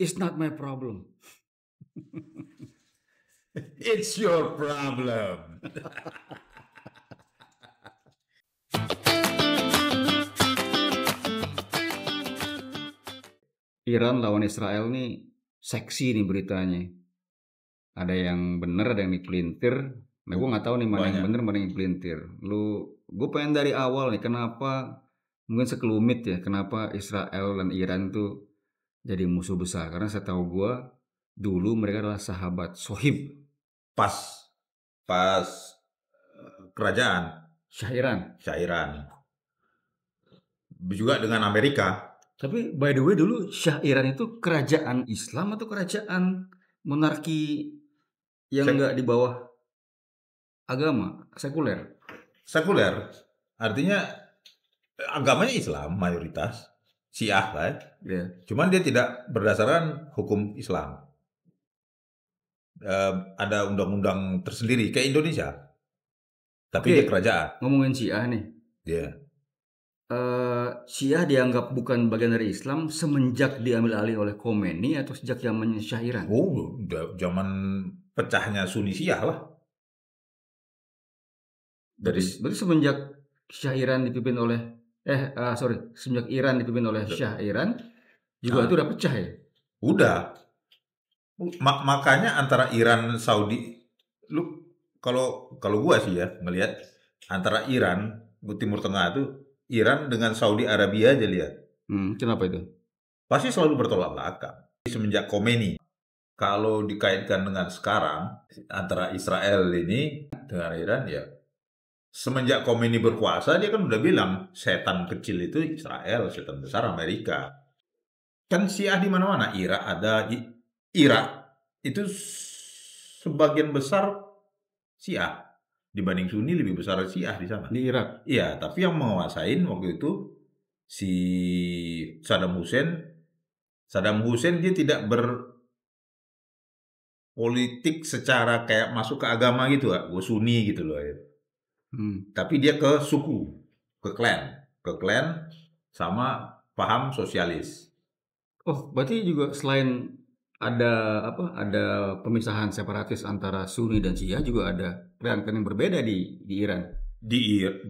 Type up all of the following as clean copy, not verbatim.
It's not my problem. It's your problem. Iran lawan Israel nih seksi nih beritanya. Ada yang bener, ada yang dipelintir. Nah, gue nggak tahu nih mana yang Banyak. bener, mana yang pelintir. Gue pengen dari awal nih, kenapa mungkin sekelumit ya, kenapa Israel dan Iran tuh jadi musuh besar? Karena saya tahu gue dulu mereka adalah sahabat sohib Pas kerajaan Syah Iran. Syairan. Juga dengan Amerika. Tapi by the way dulu Syah Iran itu kerajaan Islam atau kerajaan monarki yang nggak di bawah agama, sekuler? Sekuler. Artinya agamanya Islam mayoritas. Syiah lah. Ya. Cuman dia tidak berdasarkan hukum Islam. Ada undang-undang tersendiri kayak Indonesia. Tapi Oke, dia kerajaan. ngomongin Syiah nih. Dia. Syiah dianggap bukan bagian dari Islam semenjak diambil alih oleh Khomeini atau sejak zamannya Syah Iran? Oh, zaman pecahnya Sunni Syiah lah. Berarti semenjak Syah Iran dipimpin oleh semenjak Iran dipimpin oleh Syah Iran juga itu udah pecah ya? Udah. Makanya antara Iran Saudi, lu kalau gua sih ya ngelihat antara Iran Timur Tengah itu Iran dengan Saudi Arabia aja lihat. Kenapa itu? Pasti selalu bertolak belakang. Semenjak Khomeini. Kalau dikaitkan dengan sekarang antara Israel ini dengan Iran ya semenjak Khomeini berkuasa dia kan udah bilang setan kecil itu Israel, setan besar Amerika. Kan Syiah di mana-mana, Irak ada, Irak itu sebagian besar Syiah dibanding Sunni, lebih besar Syiah di sana. Di Irak. Iya, tapi yang menguasain waktu itu si Saddam Hussein. Saddam Hussein dia tidak berpolitik secara kayak masuk ke agama gitu, gue Sunni gitu loh. Tapi dia ke suku, ke klan sama paham sosialis. Oh, berarti juga selain ada pemisahan separatis antara Sunni dan Syiah juga ada klan-klan yang berbeda di Iran.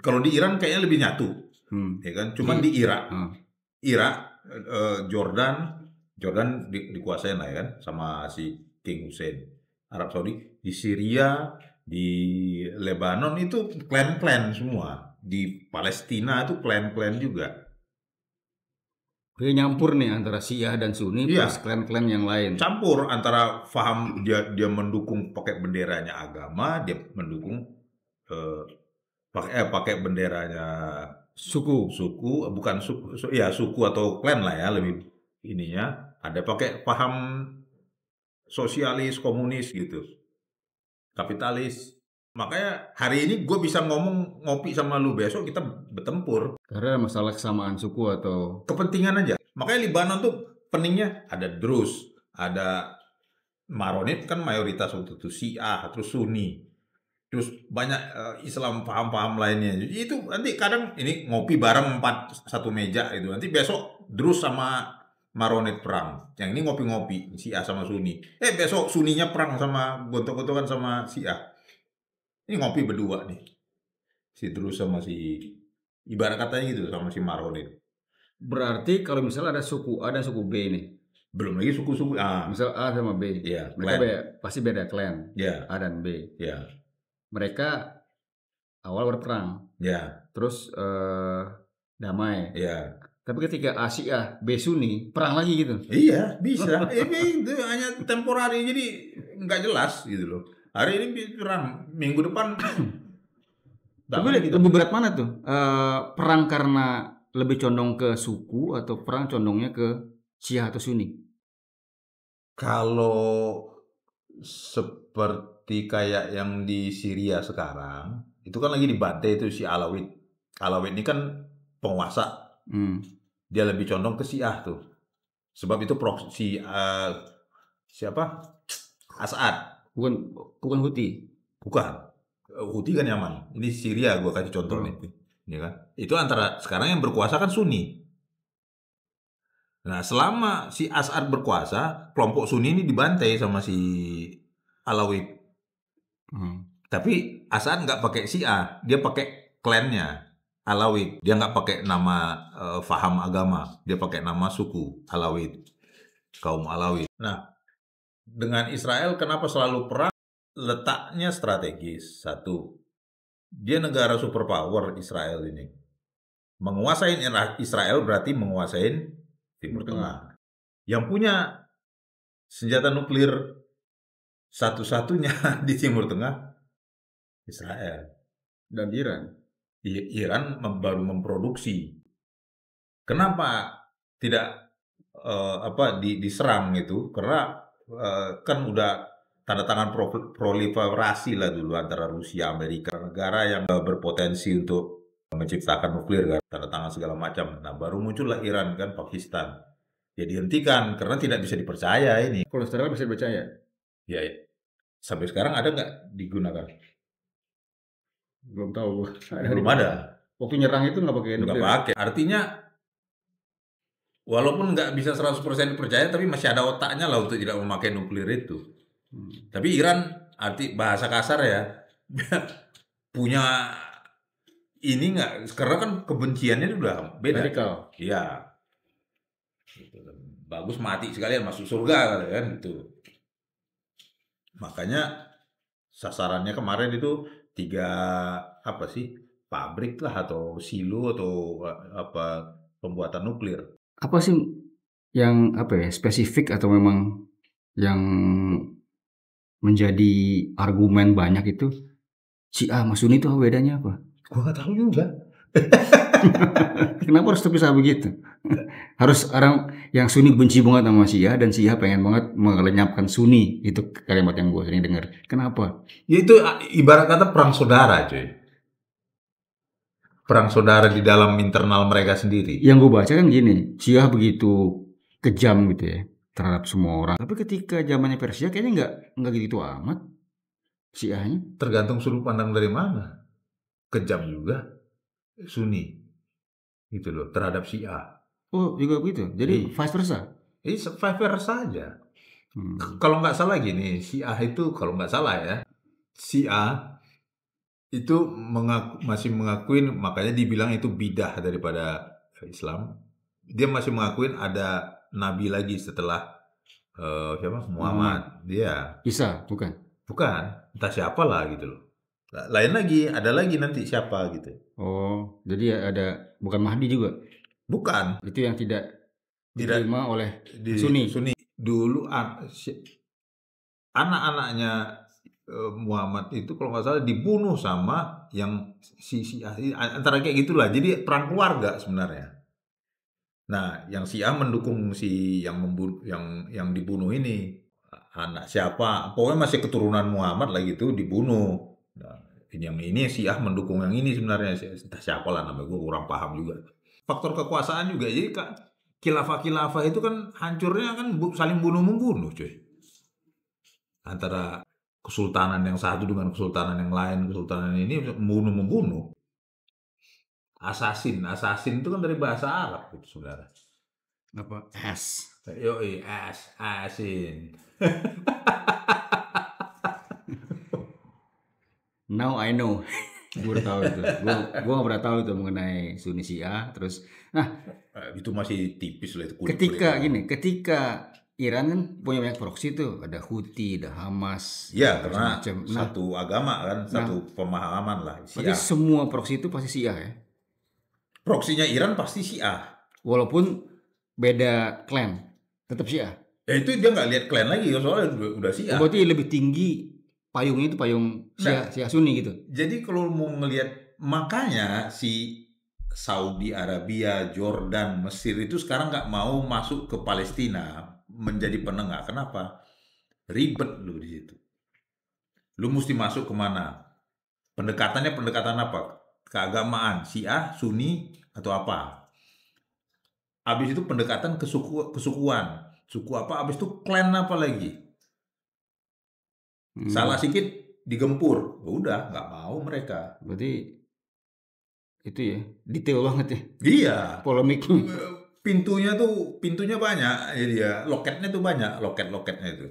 Kalau di Iran kayaknya lebih nyatu, ya kan? Cuman di Irak, Jordan dikuasain lah ya kan sama si King Hussein. Arab Saudi, di Syria, di Lebanon itu klan-klan semua. Di Palestina itu klan-klan juga. Dia nyampur nih antara Syiah dan Sunni plus klan-klan yang lain. Campur antara paham dia mendukung pakai benderanya agama, dia mendukung pakai benderanya suku atau klan lah ya lebih ininya. Ada pakai paham sosialis, komunis gitu, kapitalis. Makanya hari ini gue bisa ngopi sama lu, besok kita bertempur. Karena masalah kesamaan suku atau kepentingan aja. Makanya Libanon tuh peningnya ada Druze, ada Maronit kan mayoritas waktu itu Syiah, terus Sunni, terus banyak Islam paham-paham lainnya. Jadi itu nanti kadang ini ngopi bareng satu meja itu. Nanti besok Druze sama Maronit perang. Yang ini ngopi-ngopi Syiah sama Sunni. Besok Sunninya perang sama gontok-gontokan sama Syiah. Ini ngopi berdua nih. Si Druze sama si ibarat katanya gitu sama si Maronit. Berarti kalau misalnya ada suku A dan suku B nih. Belum lagi suku-suku A. Misal A sama B. Iya, mereka pasti beda klan. Iya. A dan B. Iya. Mereka awal berperang. Iya. Terus damai. Iya. Tapi ketika A Syiah, B Sunni, perang lagi gitu. Iya, bisa. Itu hanya temporari, jadi nggak jelas gitu loh. Hari ini perang, minggu depan. Tapi lebih berat mana tuh? Perang karena lebih condong ke suku atau perang condongnya ke Syiah atau Sunni? Kalau seperti kayak yang di Syria sekarang, itu kan lagi dibantai itu si Alawid. Alawid ini kan penguasa. Dia lebih condong ke Syiah tuh. Sebab itu proksi siapa? As'ad. Bukan Houthi. Bukan. Houthi kan Yaman. Ini Syria gue kasih contoh nih. Ya kan? Itu antara sekarang yang berkuasa kan Sunni. Nah, selama si As'ad berkuasa, kelompok Sunni ini dibantai sama si Alawid. Tapi As'ad nggak pakai Syiah, dia pakai klannya Alawid. Dia nggak pakai nama faham agama, dia pakai nama suku Alawid, kaum Alawid. Nah, dengan Israel kenapa selalu perang? Letaknya strategis. Satu, dia negara superpower Israel ini. Menguasai Israel berarti menguasai Timur Tengah. Yang punya senjata nuklir satu-satunya di Timur Tengah Israel dan Iran. Iran baru memproduksi. Kenapa tidak diserang itu? Karena kan udah tanda tangan proliferasi lah dulu antara Rusia, Amerika, negara yang berpotensi untuk menciptakan nuklir kan, tanda tangan segala macam. Nah, baru muncullah Iran kan, Pakistan. Ya dihentikan karena tidak bisa dipercaya ini. Kalau sekarang bisa dipercaya? Ya, sampai sekarang ada nggak digunakan? Belum tahu. Belum ada. Waktu nyerang itu nggak pakai nuklir? Nggak pakai. Artinya walaupun nggak bisa 100% dipercaya, tapi masih ada otaknya lah untuk tidak memakai nuklir itu. Tapi Iran, bahasa kasar ya, punya ini nggak, karena kan kebenciannya udah beda. Radikal. Iya. Bagus mati sekalian masuk surga kan gitu. Makanya sasarannya kemarin itu 3 pabrik lah atau silo atau pembuatan nuklir. Apa sih yang spesifik atau memang yang menjadi argumen banyak itu Syiah sama Sunni itu bedanya apa? Gua nggak tahu juga. Kenapa harus terpisah begitu? Harus orang yang Sunni benci banget sama Syiah dan Syiah pengen banget melenyapkan Sunni. Itu kalimat yang gue sering dengar. Kenapa? Ya itu ibarat kata perang saudara, cuy. Perang saudara di dalam internal mereka sendiri. Yang gue baca kan gini, Syiah begitu kejam gitu ya terhadap semua orang. Tapi ketika zamannya Persia kayaknya nggak gitu amat Syiahnya. Tergantung sudut pandang dari mana. Kejam juga Sunni gitu loh terhadap Syiah. Oh juga begitu. Jadi vice versa. Vice versa saja. Kalau nggak salah gini, Syiah itu kalau nggak salah ya, Syiah itu masih mengakuin, makanya dibilang itu bidah daripada Islam. Dia masih mengakuin ada nabi lagi setelah siapa? Muhammad. Dia. Isa, bukan? Bukan, entah siapa lah gitu loh. Lain lagi, ada lagi nanti siapa gitu. Oh, jadi ada bukan Mahdi juga? Bukan. Itu yang tidak diterima oleh Sunni. Dulu anak-anaknya Muhammad itu kalau nggak salah dibunuh sama yang Syiah, antara kayak gitulah. Jadi perang keluarga sebenarnya. Nah, yang Syiah mendukung si yang dibunuh ini. Anak siapa? Pokoknya masih keturunan Muhammad lah gitu dibunuh. Nah, yang ini Syiah mendukung yang ini sebenarnya. Entah siapa lah namanya, gue kurang paham juga. Faktor kekuasaan juga. Jadi khilafah itu kan hancurnya kan saling bunuh-membunuh, cuy. Antara kesultanan yang satu dengan kesultanan yang lain, kesultanan ini membunuh. Assassin itu kan dari bahasa Arab gitu, saudara. Apa? As. Yoi, assassin. Now I know. Gue udah tahu itu. Gue gak pernah tahu itu mengenai Sunni Syiah. Terus, itu masih tipis lah itu. Ketika Iran kan punya banyak proksi tuh, ada Houthi, ada Hamas. Ya, karena satu agama kan, satu pemahaman lah. Berarti semua proksi itu pasti Syiah ya? Proksinya Iran pasti Syiah. Walaupun beda klan, tetap Syiah. Ya itu dia nggak lihat klan lagi, soalnya udah Syiah. Berarti lebih tinggi payungnya itu payung Syiah Sunni gitu. Jadi kalau mau ngelihat, makanya si Saudi Arabia, Jordan, Mesir itu sekarang nggak mau masuk ke Palestina menjadi penengah. Kenapa? Ribet lu di situ. Lu mesti masuk kemana? Pendekatannya pendekatan apa? Keagamaan, Syiah, Sunni, atau apa? Habis itu pendekatan kesukuan. Suku apa? Habis itu klan apa lagi? Salah sedikit digempur. Udah, nggak mau mereka. Berarti itu ya, detail banget ya. Iya. Polemiknya. pintunya banyak, jadi ya loketnya tuh banyak, loket-loketnya itu.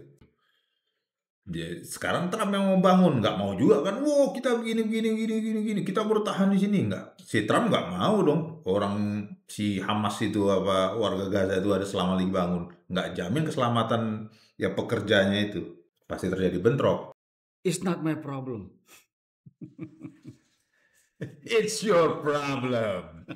Sekarang Trump yang mau bangun, nggak mau juga kan? Wow, kita begini, begini, begini, begini, begini. Kita bertahan di sini, nggak? Si Trump nggak mau dong. Orang si Hamas itu apa warga Gaza itu ada selama lagi bangun, nggak jamin keselamatan ya pekerjanya itu. Pasti terjadi bentrok. It's not my problem. It's your problem.